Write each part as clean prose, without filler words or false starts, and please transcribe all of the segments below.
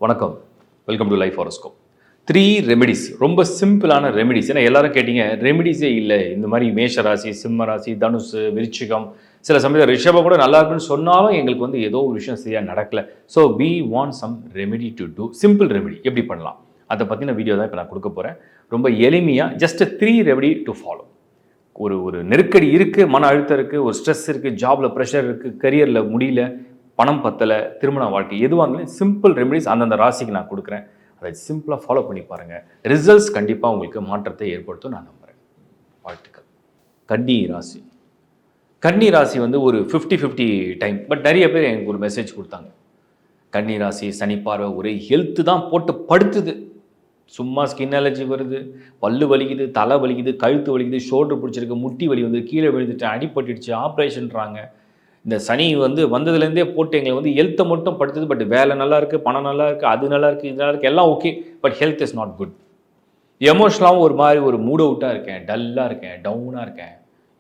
வணக்கம், welcome to life horoscope. 3 remedies, ரொம்ப சிம்பிளான ரெமெடிஸ். ஏன்னா எல்லாரும் கேட்டீங்க, ரெமெடிஸே இல்லை. இந்த மாதிரி மேஷ ராசி, சிம்ம ராசி, தனுசு, விருச்சிகம், சில சமயம் ரிஷபம் கூட நல்லா இருக்குன்னு சொன்னாலும் எங்களுக்கு வந்து ஏதோ ஒரு விஷயம் சரியாக நடக்கல. So we want some remedy to do. Simple remedy எப்படி பண்ணலாம், அதை பற்றின வீடியோ தான் இப்போ நான் கொடுக்க போகிறேன். ரொம்ப எளிமையாக ஜஸ்ட் 3 ரெமெடி டு ஃபாலோ. ஒரு நெருக்கடி இருக்குது, மன அழுத்தம் இருக்குது, ஒரு ஸ்ட்ரெஸ் இருக்குது, ஜாபில் ப்ரெஷர் இருக்குது, கரியரில் முடியல, பணம் பத்தலை, திருமண வாழ்க்கை, எதுவாக இருந்தாலும் சிம்பிள் ரெமெடிஸ் அந்தந்த ராசிக்கு நான் கொடுக்குறேன். அதை சிம்பிளாக ஃபாலோ பண்ணி பாருங்கள். ரிசல்ட்ஸ் கண்டிப்பாக உங்களுக்கு மாற்றத்தை ஏற்படுத்தும் நான் நம்புகிறேன். வாழ்த்துக்கள். கன்னி ராசி. கன்னி ராசி வந்து ஒரு 50-50 டைம். பட் நிறைய பேர் எனக்கு ஒரு மெசேஜ் கொடுத்தாங்க. கன்னி ராசி சனி பார்வை ஒரே ஹெல்த்து தான் போட்டு படுத்துது. சும்மா ஸ்கின் அலர்ஜி வருது, பல்லு வலிக்குது, தலை வலிக்குது, கழுத்து வலிக்குது, ஷோல்டர் பிடிச்சிருக்கு, முட்டி வலி வந்து கீழே விழுந்துட்டு அடிபட்டுடுச்சு, ஆப்ரேஷன்றாங்க. இந்த சனி வந்து வந்ததுலேருந்தே போட்டு எங்களை வந்து ஹெல்த்தை மட்டும் படுத்துது. பட் வேலை நல்லா இருக்குது, பணம் நல்லா இருக்குது, அது நல்லா இருக்குது, இது நல்லா இருக்குது, எல்லாம் okay. But health is not good. எமோஷனலாகவும் ஒரு மாதிரி ஒரு மூட் அவுட்டாக இருக்கேன், டல்லாக இருக்கேன், டவுனாக இருக்கேன்,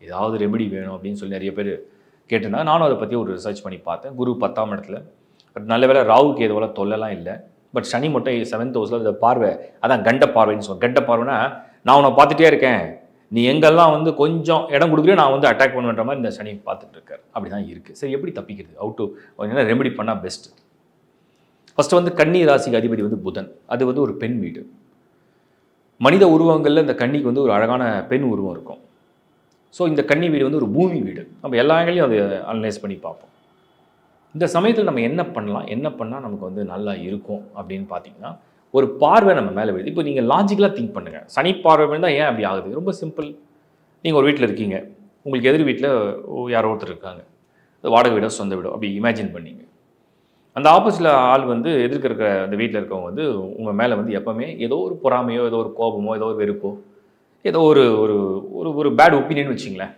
ஏதாவது ரெமெடி வேணும் அப்படின்னு சொல்லி நிறைய பேர் கேட்டிருந்தாங்க. நானும் அதை பற்றி ஒரு ரிசர்ச் பண்ணி பார்த்தேன். குரு 10ஆம் இடத்துல. பட் நல்ல வேலை ராவுக்கு எதுவோ தொல்லலாம் இல்லை. பட் சனி மட்டும் 7th ஹவுஸில் இந்த பார்வை, அதான் கண்ட பார்வைன்னு சொல்லுவேன். கண்ட பார்வைனா நான் உன்னை பார்த்துட்டே இருக்கேன், நீ எங்கெல்லாம் வந்து கொஞ்சம் இடம் கொடுக்குறேன் நான் வந்து அட்டாக் பண்ணுவேன்ற மாதிரி இந்த சனி பார்த்துட்டு இருக்கார். அப்படி தான் இருக்குது. சரி, எப்படி தப்பிக்கிறது, அவுட் டு என்ன ரெமெடி பண்ணால் பெஸ்ட்டு? ஃபஸ்ட்டு வந்து கன்னி ராசிக்கு அதிபதி வந்து புதன். அது வந்து ஒரு பெண் வீடு. மனித உருவங்களில் இந்த கன்னிக்கு வந்து ஒரு அழகான பெண் உருவம் இருக்கும். ஸோ இந்த கன்னி வீடு வந்து ஒரு பூமி வீடு. நம்ம எல்லா இடங்களையும் அதை அனலைஸ் பண்ணி பார்ப்போம். இந்த சமயத்தில் நம்ம என்ன பண்ணலாம், என்ன பண்ணால் நமக்கு வந்து நல்லா இருக்கும் அப்படின்னு பார்த்தீங்கன்னா, ஒரு பார்வை நம்ம மேலே விழுது. இப்போ நீங்கள் லாஜிக்கலாக திங்க் பண்ணுங்கள். சனி பார்வை விழுந்தால் ஏன் அப்படி ஆகுது? ரொம்ப சிம்பிள். நீங்கள் ஒரு வீட்டில் இருக்கீங்க, உங்களுக்கு எதிர் வீட்டில் யாரோ ஒருத்தர் இருக்காங்க, வாடகை வீடோ சொந்த வீடோ அப்படி இமேஜின் பண்ணிங்க. அந்த ஆப்போசிட்டில் ஆள் வந்து எதிர்க்க இருக்கிற அந்த வீட்டில் இருக்கவங்க வந்து உங்கள் மேலே வந்து எப்போவுமே ஏதோ ஒரு பொறாமையோ, ஏதோ ஒரு கோபமோ, ஏதோ ஒரு வெறுப்போ, ஏதோ ஒரு ஒரு ஒரு பேட் ஒப்பீனியன் வச்சிங்களேன்.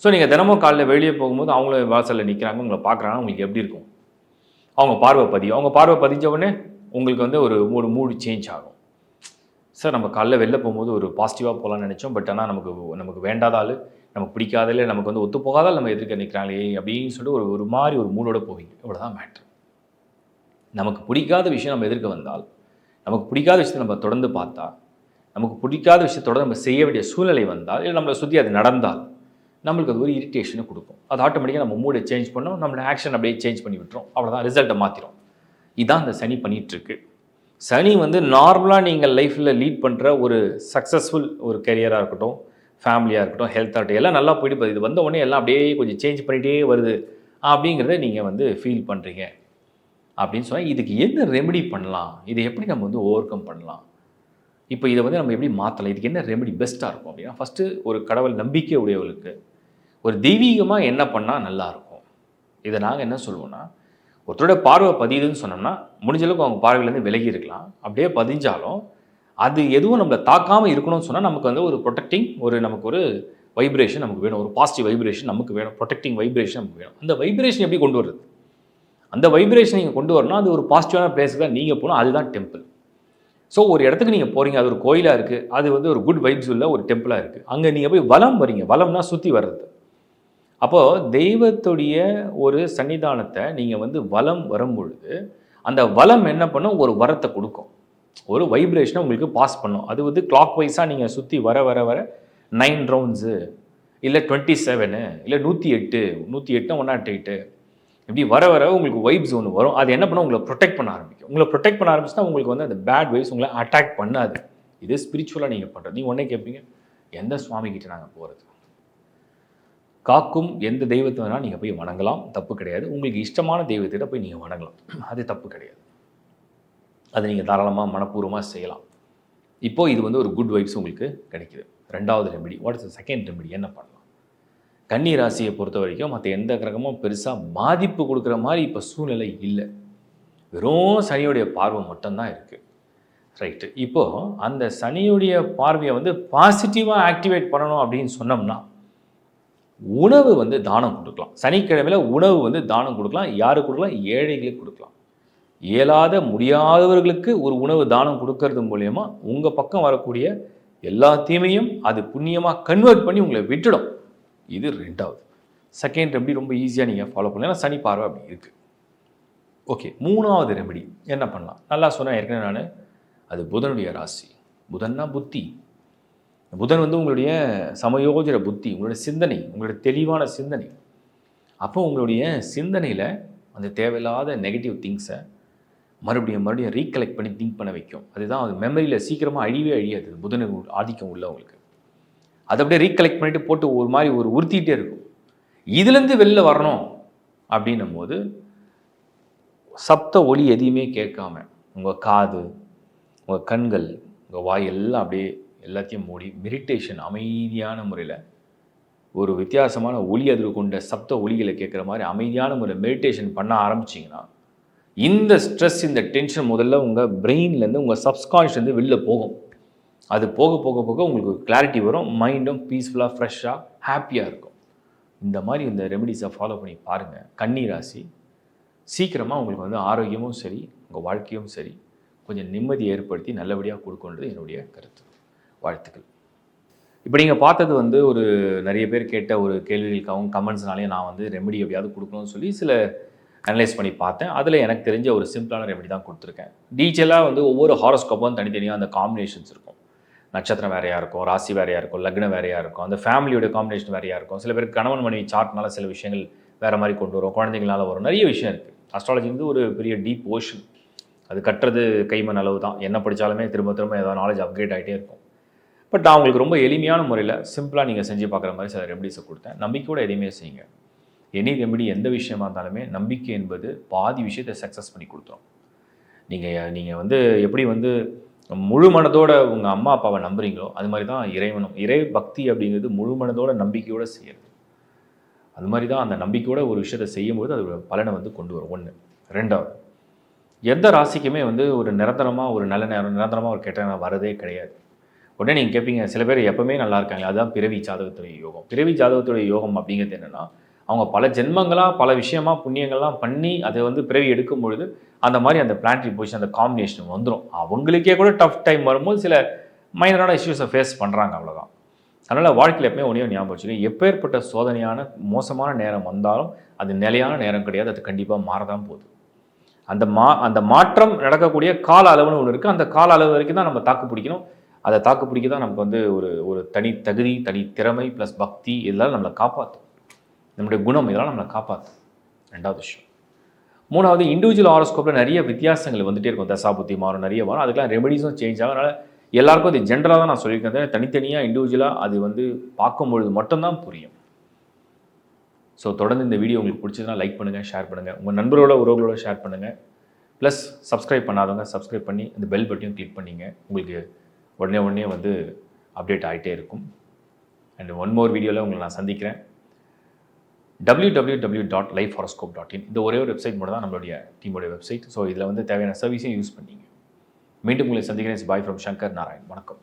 ஸோ நீங்கள் தினமும் காலையில் வெளியே போகும்போது அவங்கள வாசலில் நிற்கிறாங்க, உங்களை பார்க்குறாங்கன்னா உங்களுக்கு எப்படி இருக்கும்? அவங்க பார்வை பதியும். அவங்க பார்வை பதிஞ்ச உடனே உங்களுக்கு வந்து ஒரு மூடு சேஞ்ச் ஆகும். சார், நம்ம காலைல வெளில போகும்போது ஒரு பாசிட்டிவாக போகலான்னு நினச்சோம். பட் ஆனால் நமக்கு வேண்டாத ஆள், நமக்கு பிடிக்காத, இல்லை நமக்கு வந்து ஒத்து போகாதால் நம்ம எதிர்க்க நிற்கிறாங்களே அப்படின்னு சொல்லிட்டு ஒரு மாதிரி ஒரு மூடோடு போவீங்க. இவ்வளோதான் மேட்ரு. நமக்கு பிடிக்காத விஷயம் நம்ம எதிர்க்க வந்தால், நமக்கு பிடிக்காத விஷயத்தை நம்ம தொடர்ந்து பார்த்தா, நமக்கு பிடிக்காத விஷயத்தோட நம்ம செய்ய வேண்டிய சூழ்நிலை வந்தால், இல்லை நம்மளை சுற்றி அது நடந்தால், நம்மளுக்கு அது ஒரு இரிட்டேஷனை கொடுக்கும். அது ஆட்டோமேட்டிக்காக நம்ம மூடை சேஞ்ச் பண்ணோம், நம்மளோட ஆக்ஷன் அப்படியே சேஞ்ச் பண்ணி விட்டுரும். அவ்வளோதான், ரிசல்ட்டை மாற்றிடும். இதான் இந்த சனி பண்ணிகிட்ருக்கு. சனி வந்து நார்மலாக நீங்கள் லைஃப்பில் லீட் பண்ணுற ஒரு சக்ஸஸ்ஃபுல் ஒரு கெரியராக இருக்கட்டும், ஃபேமிலியாக இருக்கட்டும், ஹெல்த்தாக இருக்கட்டும், எல்லாம் நல்லா போயிட்டு போகுது. இது வந்த உடனே எல்லாம் அப்படியே கொஞ்சம் சேஞ்ச் பண்ணிகிட்டே வருது அப்படிங்கிறத நீங்கள் வந்து ஃபீல் பண்ணுறீங்க அப்படின்னு சொன்னால், இதுக்கு என்ன ரெமெடி பண்ணலாம், இதை எப்படி நம்ம வந்து ஓவர் கம் பண்ணலாம், இப்போ இதை வந்து நம்ம எப்படி மாற்றலாம், இதுக்கு என்ன ரெமெடி பெஸ்ட்டாக இருக்கும் அப்படின்னா, ஃபஸ்ட்டு ஒரு கடவுள் நம்பிக்கை உடையவர்களுக்கு ஒரு தெய்வீகமாக என்ன பண்ணால் நல்லாயிருக்கும். இதை நாங்கள் என்ன சொல்லுவோன்னா, ஒருத்தரோட பார்வை பதியுதுன்னு சொன்னோம்னா முடிஞ்சளவுக்கு அவங்க பார்வையிலேருந்து விலகி இருக்கலாம். அப்படியே பதிஞ்சாலும் அது எதுவும் நம்மளை தாக்காமல் இருக்கணும்னு சொன்னால் நமக்கு வந்து ஒரு ப்ரொடெக்டிங் நமக்கு ஒரு வைப்ரேஷன் நமக்கு வேணும், ஒரு பாசிட்டிவ் வைப்ரேஷன் நமக்கு வேணும், ப்ரொடெக்டிங் வைப்ரேஷன் நமக்கு வேணும். அந்த வைப்ரேஷன் எப்படி கொண்டு வருது? அந்த வைப்ரேஷன் நீங்கள் கொண்டு வரணும், அது ஒரு பாசிட்டிவான பிளேஸுக்கு தான் நீங்கள் போகணும். அதுதான் டெம்பிள். ஸோ ஒரு இடத்துக்கு நீங்கள் போகிறீங்க, அது ஒரு கோயிலாக இருக்குது, அது வந்து ஒரு குட் வைப்ஸ் உள்ள ஒரு டெம்பிளாக இருக்குது. அங்கே நீங்கள் போய் வலம் வரீங்க. வலம்னா சுற்றி வர்றது. அப்போது தெய்வத்துடைய ஒரு சன்னிதானத்தை நீங்கள் வந்து வலம் வரும் பொழுது அந்த வலம் என்ன பண்ணும், ஒரு வரத்தை கொடுக்கும், ஒரு வைப்ரேஷனை உங்களுக்கு பாஸ் பண்ணும். அது வந்து கிளாக் வைஸாக நீங்கள் சுற்றி வர வர வர 9 ரவுண்ட்ஸு, இல்லை 27, இல்லை 108, 108 இப்படி வர வர உங்களுக்கு வைப்ஸ் ஒன்று வரும். அது என்ன பண்ணும், உங்களை ப்ரொடெக்ட் பண்ண ஆரம்பிக்கும். உங்களை ப்ரொடெக்ட் பண்ண ஆரம்பிச்சுன்னா உங்களுக்கு வந்து அந்த பேட் வைப்ஸ் உங்களை அட்டாக் பண்ணாது. இது ஸ்பிரிச்சுவலாக நீங்கள் பண்ணுறது. நீங்கள் ஒன்றே கேட்பீங்க, எந்த சுவாமிகிட்ட நாங்கள் போகிறது? காக்கும் எந்த தெய்வத்தை வேணால் நீங்கள் போய் வணங்கலாம், தப்பு கிடையாது. உங்களுக்கு இஷ்டமான தெய்வத்திட்ட போய் நீங்கள் வணங்கலாம், அது தப்பு கிடையாது. அதை நீங்கள் தாராளமாக மனப்பூர்வமாக செய்யலாம். இப்போது இது வந்து ஒரு குட் வைப்ஸ் உங்களுக்கு கிடைக்குது. 2வது remedy. What is the second remedy? என்ன பண்ணலாம்? கன்னி ராசியை பொறுத்த வரைக்கும் மற்ற எந்த கிரகமும் பெருசாக பாதிப்பு கொடுக்குற மாதிரி இப்போ சூழ்நிலை இல்லை. வெறும் சனியுடைய பார்வை மட்டும்தான் இருக்குது. ரைட்டு. இப்போது அந்த சனியுடைய பார்வையை வந்து பாசிட்டிவாக ஆக்டிவேட் பண்ணணும் அப்படின்னு சொன்னோம்னா, உணவு வந்து தானம் கொடுக்கலாம். சனிக்கிழமையில் உணவு வந்து தானம் கொடுக்கலாம். யாருக்கு கொடுக்கலாம்? ஏழைகளுக்கு கொடுக்கலாம். இயலாத முடியாதவர்களுக்கு ஒரு உணவு தானம் கொடுக்கறது மூலயமா உங்கள் பக்கம் வரக்கூடிய எல்லா தீமையும் அது புண்ணியமாக கன்வெர்ட் பண்ணி உங்களை விட்டுடும். இது 2வது. செகண்ட் ரெமெடி ரொம்ப ஈஸியாக நீங்கள் ஃபாலோ பண்ணலாம். ஏன்னா சனி பார்வை அப்படி இருக்குது. ஓகே, 3வது ரெமெடி என்ன பண்ணலாம்? நல்லா சொன்னேன் ஏற்கனவே நான், அது புதனுடைய ராசி. புதன்னா புத்தி. புதன் வந்து உங்களுடைய சமயோஜர புத்தி, உங்களுடைய சிந்தனை, உங்களுடைய தெளிவான சிந்தனை. அப்போ உங்களுடைய சிந்தனையில் அந்த தேவையில்லாத நெகட்டிவ் திங்ஸை மறுபடியும் ரீகலெக்ட் பண்ணி திங்க் பண்ண வைக்கும். அதுதான் அது மெமரியில் சீக்கிரமாக அழியாது. புதன் ஆதிக்கம் உள்ளவங்களுக்கு அதை அப்படியே ரீகலெக்ட் பண்ணிட்டு போட்டு ஒரு மாதிரி ஒரு உறுத்திக்கிட்டே இருக்கும். இதுலேருந்து வெளில வரணும் அப்படின்னும் போது சப்த ஒலி எதையுமே கேட்காம உங்கள் காது, உங்கள் கண்கள், உங்கள் வாய் எல்லாம் அப்படியே எல்லாத்தையும் மூடி மெடிடேஷன் அமைதியான முறையில் ஒரு வித்தியாசமான ஒலி அதிர்வு கொண்ட சப்த ஒலிகளை கேட்குற மாதிரி அமைதியான முறையில் மெடிடேஷன் பண்ண ஆரம்பிச்சிங்கன்னா இந்த ஸ்ட்ரெஸ், இந்த டென்ஷன் முதல்ல உங்கள் பிரெயின்லேருந்து உங்கள் சப்கான்ஷியஸ்லேருந்து வெளில போகும். அது போக போக போக உங்களுக்கு ஒரு கிளாரிட்டி வரும். மைண்டும் பீஸ்ஃபுல்லாக, ஃப்ரெஷ்ஷாக, ஹாப்பியாக இருக்கும். இந்த மாதிரி இந்த ரெமெடிஸை ஃபாலோ பண்ணி பாருங்கள். கன்னி ராசி சீக்கிரமாக உங்களுக்கு வந்து ஆரோக்கியமும் சரி, உங்கள் வாழ்க்கையும் சரி கொஞ்சம் நிம்மதி ஏற்படுத்தி நல்லபடியாக கொடுக்குன்றது என்னுடைய கருத்து. வாழ்த்துக்கள். இப்போ நீங்கள் பார்த்தது வந்து ஒரு நிறைய பேர் கேட்ட ஒரு கேள்விகளுக்காகவும் கமெண்ட்ஸ்னாலேயும் நான் வந்து ரெமெடி எப்படியாவது கொடுக்கணும்னு சொல்லி சில அனலைஸ் பண்ணி பார்த்தேன். அதில் எனக்கு தெரிஞ்ச ஒரு சிம்பிளான ரெமெடி தான் கொடுத்துருக்கேன். டீட்டெயிலாக வந்து ஒவ்வொரு ஹாரோஸ்கோப்பும் தனித்தனியாக அந்த காம்பினேஷன்ஸ் இருக்கும். நட்சத்திரம் வேறையாக இருக்கும், ராசி வேறையாக இருக்கும், லக்னம் வேறையாக இருக்கும், அந்த ஃபேமிலியோட காம்பினேஷன் வேறையாக இருக்கும். சில பேருக்கு கணவன் மனைவி சார்ட்னால சில விஷயங்கள் வேறு மாதிரி கொண்டு வரும், குழந்தைங்களால வரும், நிறைய விஷயம் இருக்குது. அஸ்ட்ராலஜி வந்து ஒரு பெரிய டீப் ஓஷன். அது கட்டுறது கைமண் அளவு தான். என்ன படித்தாலுமே திரும்ப திரும்ப ஏதாவது நாலேஜ் அப்கிரேட் ஆகிட்டே இருக்கும். பட் நான் உங்களுக்கு ரொம்ப எளிமையான முறையில் சிம்பிளாக நீங்கள் செஞ்சு பார்க்குற மாதிரி சில ரெமெடிஸை கொடுத்தேன். நம்பிக்கையோடு எதையுமே செய்யுங்க. எனி ரெமெடி எந்த விஷயமா இருந்தாலுமே நம்பிக்கை என்பது பாதி விஷயத்தை சக்ஸஸ் பண்ணி கொடுத்துரும். நீங்கள் வந்து எப்படி வந்து முழு மனதோட உங்கள் அம்மா அப்பாவை நம்புறீங்களோ அது மாதிரி தான் இறைவனும். இறை பக்தி அப்படிங்கிறது முழு மனதோட நம்பிக்கையோடு செய்யறது. அது மாதிரி தான் அந்த நம்பிக்கையோட ஒரு விஷயத்தை செய்யும்போது அது பலனை வந்து கொண்டு வரும். 1. 2வது, எந்த ராசிக்குமே வந்து ஒரு நிரந்தரமாக ஒரு நல்ல நேரம், நிரந்தரமாக ஒரு கெட்ட நேரம் வரதே கிடையாது. உடனே நீங்கள் கேட்பீங்க, சில பேர் எப்பவுமே நல்லா இருக்காங்க. அதுதான் பிறவி ஜாதகத்துடைய யோகம். பிறவி ஜாதகத்துடைய யோகம் அப்படிங்கிறது என்னென்னா, அவங்க பல ஜென்மங்களாக பல விஷயமா புண்ணியங்கள்லாம் பண்ணி அதை வந்து பிறவி எடுக்கும் பொழுது அந்த மாதிரி அந்த பிளானட்டரி பொசிஷன், அந்த காம்பினேஷன் வந்துடும். அவங்களுக்கே கூட டஃப் டைம் வரும்போது சில மைனரான இஷ்யூஸை ஃபேஸ் பண்ணுறாங்க, அவ்வளோதான். அதனால் வாழ்க்கையில் எப்பவுமே ஒன்றே ஞாபகம் வச்சுக்கோங்க, எப்பேற்பட்ட சோதனையான மோசமான நேரம் வந்தாலும் அது நிலையான நேரம் கிடையாது. அது கண்டிப்பாக மாறதான் போகுது. அந்த மாற்றம் நடக்கக்கூடிய கால அளவுன்னு ஒன்று இருக்குது. அந்த கால அளவு வரைக்கும் தான் நம்ம தாக்கு பிடிக்கணும். அதை தாக்கு பிடிக்க தான் நமக்கு வந்து ஒரு தனி தகுதி, தனி திறமை ப்ளஸ் பக்தி இதெல்லாம் நம்மளை காப்பாற்றும். நம்முடைய குணம் இதெல்லாம் நம்மளை காப்பாற்றும். 2வது விஷயம். 3வது, இண்டிவிஜுவல் ஹாரோஸ்கோப்பில் நிறைய வித்தியாசங்கள் வந்துகிட்டே இருக்கும். தசாபுத்தி மாறும், நிறைய வரும். அதுக்கெல்லாம் ரெமெடிஸும் சேஞ்ச் ஆகும். அதனால் எல்லாருக்கும் அது ஜென்ரலாக தான் நான் சொல்லியிருக்கேன். தனித்தனியாக இண்டிவிஜுவலாக அது வந்து பார்க்கும்பொழுது மட்டும்தான் புரியும். ஸோ தொடர்ந்து இந்த வீடியோ உங்களுக்கு பிடிச்சதுன்னா லைக் பண்ணுங்கள், ஷேர் பண்ணுங்கள், உங்கள் நண்பரோட உறவுகளோட ஷேர் பண்ணுங்கள். ப்ளஸ் சப்ஸ்கிரைப் பண்ணாதவங்க சப்ஸ்கிரைப் பண்ணி அந்த பெல் பட்டனையும் கிளிக் பண்ணிங்க. உங்களுக்கு உடனே வந்து அப்டேட் ஆகிட்டே இருக்கும். அண்ட் ஒன் மோர் வீடியோவில் உங்களை நான் சந்திக்கிறேன். www.lifehoroscope.in இந்த ஒரே ஒரு வெப்சைட் மட்டும் தான் நம்மளுடைய டீமோடைய வெப்சைட். ஸோ இதில் வந்து தேவையான சர்வீஸையும் யூஸ் பண்ணிங்க. மீண்டும் உங்களை சந்திக்கிறேன். Bye from Shankar Narayan. வணக்கம்.